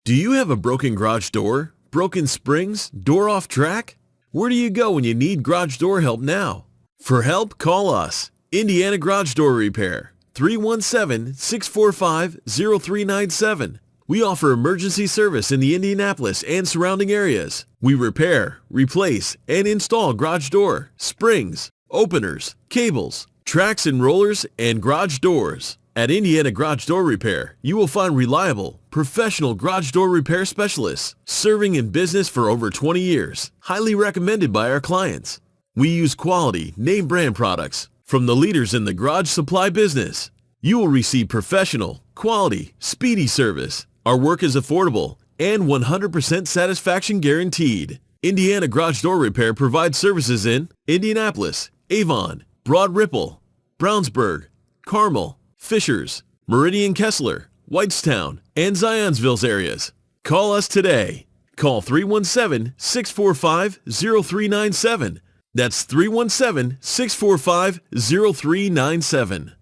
Do you have a broken garage door? Broken springs? Door off track? Where do you go when you need garage door help now? For help, call us. Indiana Garage Door Repair, 317-645-0397. We offer emergency service in the Indianapolis and surrounding areas. We repair, replace, and install garage door, springs, openers, cables, tracks and rollers, and garage doors. At Indiana Garage Door Repair, you will find reliable, professional garage door repair specialists serving in business for over 20 years, highly recommended by our clients. We use quality, name brand products from the leaders in the garage supply business. You will receive professional, quality, speedy service. Our work is affordable and 100% satisfaction guaranteed. Indiana Garage Door Repair provides services in Indianapolis, Avon, Broad Ripple, Brownsburg, Carmel, Fishers, Meridian Kessler, Whitestown, and Zionsville areas. Call us today. Call 317-645-0397. That's 317-645-0397.